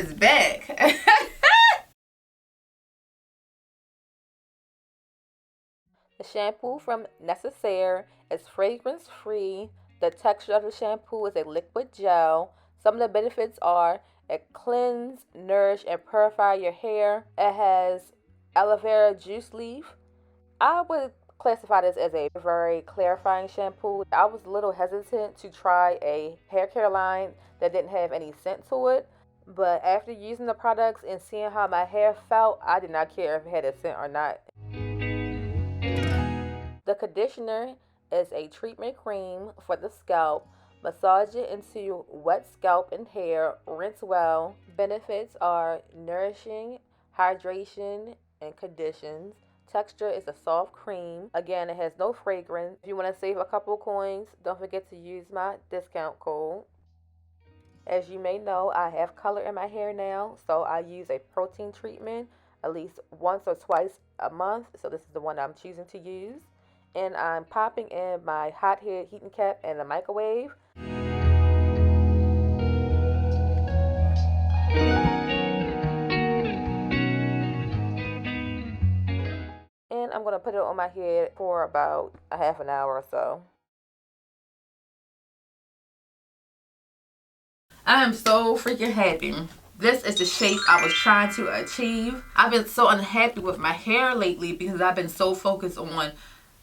is back. The shampoo from NECESSAIRE is fragrance free. The texture of the shampoo is a liquid gel. Some of the benefits are it cleanses, nourish, and purify your hair. It has aloe vera juice leaf. I would classify this as a very clarifying shampoo. I was a little hesitant to try a hair care line that didn't have any scent to it, but after using the products and seeing how my hair felt, I did not care if it had a scent or not. The conditioner is a treatment cream for the scalp. Massage it into wet scalp and hair. Rinse well. Benefits are nourishing, hydration, and conditions. Texture is a soft cream. Again, it has no fragrance. If you want to save a couple coins, don't forget to use my discount code. As you may know, I have color in my hair now, so I use a protein treatment at least once or twice a month. So this is the one I'm choosing to use. And I'm popping in my hot head heating cap in the microwave. And I'm going to put it on my head for about a half an hour or so. I am so freaking happy. This is the shape I was trying to achieve. I've been so unhappy with my hair lately because I've been so focused on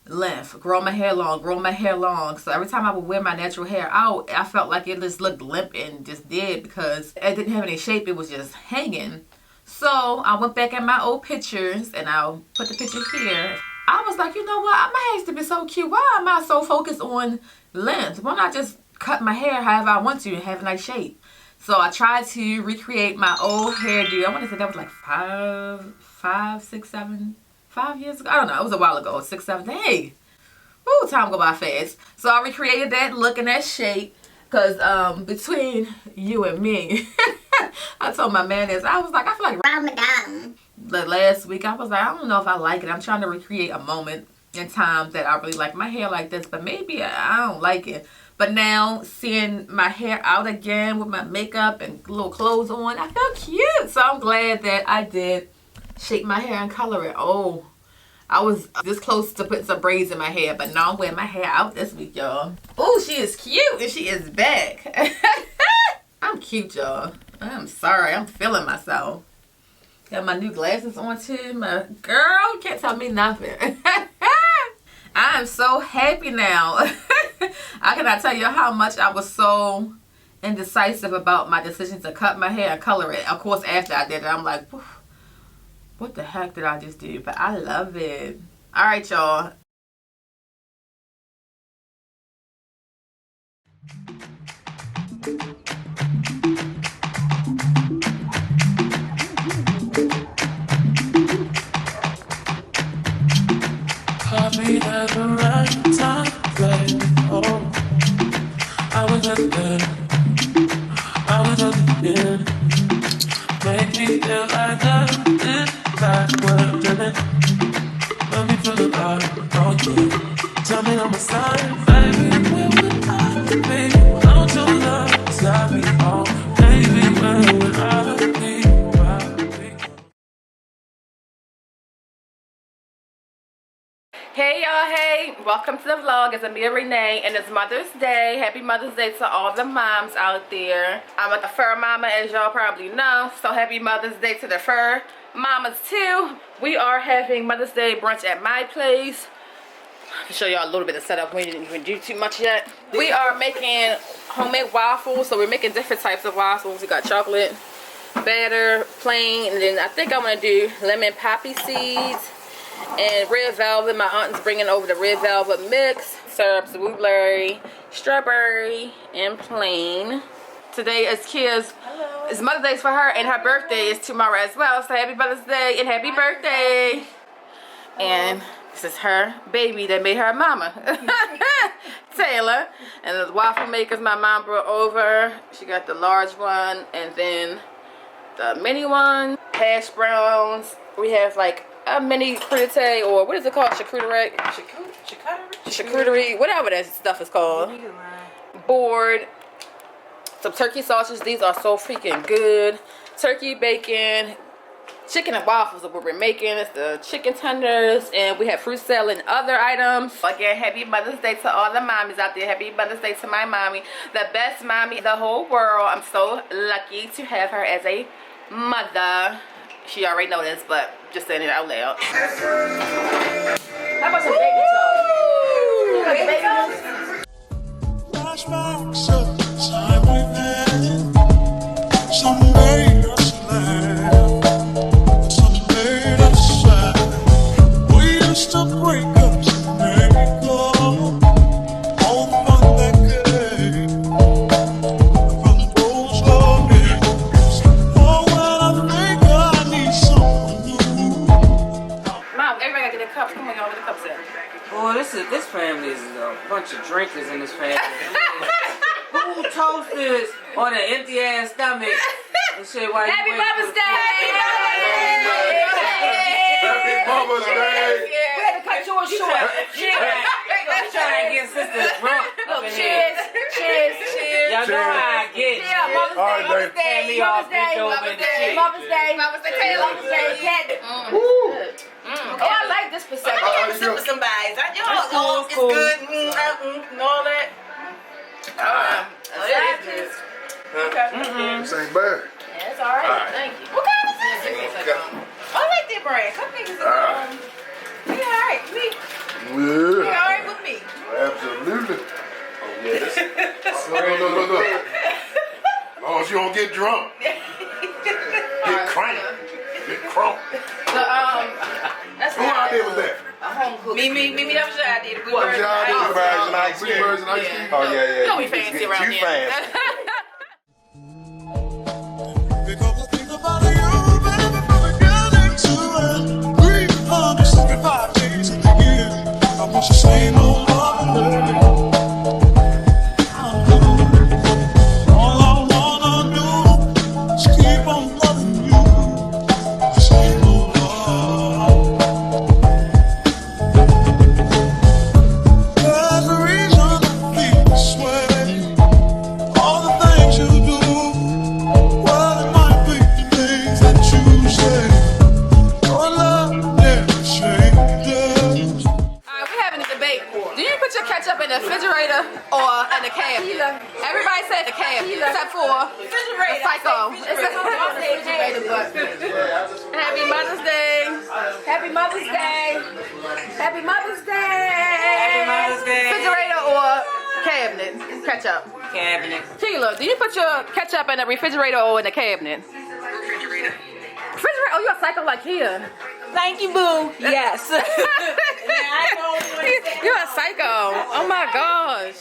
length, grow my hair long. So every time I would wear my natural hair out, I felt like it just looked limp and just dead because it didn't have any shape. It was just hanging. So I went back in my old pictures and I'll put the picture here. I was like, you know what? My hair used to be so cute. Why am I so focused on length? Why not just cut my hair however I want to and have a nice shape? So I tried to recreate my old hairdo. I want to say that was like 5 years ago. I don't know. It was a while ago. 6, 7. Hey, woo, time go by fast. So I recreated that look and that shape. Because between you and me, I told my man this. I was like, I feel like Ramadan. Last week, I was like, I don't know if I like it. I'm trying to recreate a moment in time that I really like my hair like this. But maybe I don't like it. But now, seeing my hair out again with my makeup and little clothes on, I feel cute. So I'm glad that I did shape my hair and color it. Oh, I was this close to putting some braids in my hair, but now I'm wearing my hair out this week, y'all. Oh, she is cute and she is back. I'm cute, y'all. I'm sorry. I'm feeling myself. Got my new glasses on too. My girl, you can't tell me nothing. I am so happy now. I cannot tell you how much I was so indecisive about my decision to cut my hair and color it. Of course, after I did it, I'm like, what the heck did I just do? But I love it. All right, y'all. Coffee at the right time, baby. Oh, I was at the end. I was at the end. Make me feel like I did back what I'm doing. Let me feel the vibe, oh yeah. Tell me I'm a sign, baby. Where would I be? I don't tell love, it's got me on. Baby, where would I be? Hey y'all, hey, welcome to the vlog. It's Amia Renee and it's Mother's Day. Happy Mother's Day to all the moms out there. I'm a fur mama, as y'all probably know, so happy Mother's Day to the fur mamas too. We are having Mother's Day brunch at my place. I'll show y'all a little bit of setup. We didn't even do too much yet. We are making homemade waffles, so we're making different types of waffles. We got chocolate, batter, plain, and then I think I'm gonna do lemon poppy seeds and red velvet. My aunt's bringing over the red velvet mix, syrups, blueberry, strawberry, and plain. Today is Kia's, it's Mother's Day for her, and her birthday is tomorrow as well. So happy Mother's Day and happy birthday. And this is her baby that made her mama, Taylor. And the waffle makers my mom brought over. She got the large one and then the mini one. Hash browns. We have like a mini crudité, or what is it called? Charcuterie? Charcuterie, whatever that stuff is called. Board. Some turkey sausages. These are so freaking good. turkey, bacon, chicken and waffles are what we're making. It's the chicken tenders, and we have fruit salad and other items. Again, happy Mother's Day to all the mommies out there. Happy Mother's Day to my mommy, the best mommy in the whole world. I'm so lucky to have her as a mother. She already know this, but just saying it out loud. How about some baby talk? Flashbacks of the time we've had. Some made us laugh, some made us sad. We used to break up to make it go. All the fun that came from those love days. Oh, when I think I need someone new. Mom, everybody gotta get their cups. Come on, y'all, where the cups at? Boy, this family is a bunch of drinkers in this family. Who toasters on an empty ass stomach and shit while Happy you Mother's Day! Happy Mother's Day! We had to cut yours short. Cheers! Trying to get sisters drunk up in here. Cheers. Y'all know how I get. Yeah, Mother's Day, Mother's Day, Hand me off, Mother's Day, bitch over Mother's and Day, shit. Mother's Day, Mother's Day, Mother's Day, cat. Oh, I like this perception. How you feel? With some bites. Cool, It's cool. good. And all that. This ain't bad. Yeah, it's alright. Thank you. What kind of sauce is this? I like that brand. Some niggas we alright. We Yeah, alright with me. absolutely. Oh, yeah, this. Look. As long as you don't get drunk. Get crank. Get crunk. That's Who idea was that? a home cook. Me, that was your idea. We What were was your idea? Birds and ice Three cream. birds and ice cream? Oh, yeah. You know we fancy around You here. fancy. Because I think about you, baby, from beginning to end. 365 days in the year. I want the same old love and learning. All I wanna do is keep on loving you. The same old love. There's a reason I feel this way. All the things you do. Well, it might be the things that you say. Your love never changes. We're having a debate. Do you put your ketchup in the refrigerator or in the cabinet? Everybody said the cabinet, except for refrigerator. Psycho. It's the refrigerator, but Happy Mother's Day. Happy Mother's Day. Happy Mother's Day. Happy Mother's Day. Refrigerator or cabinet? Ketchup. Cabinet. Keela, do you put your ketchup in the refrigerator or in the cabinet? Refrigerator. Refrigerator? Oh, you're a psycho like here. Thank you, boo. Yes. You're a psycho. Oh my gosh.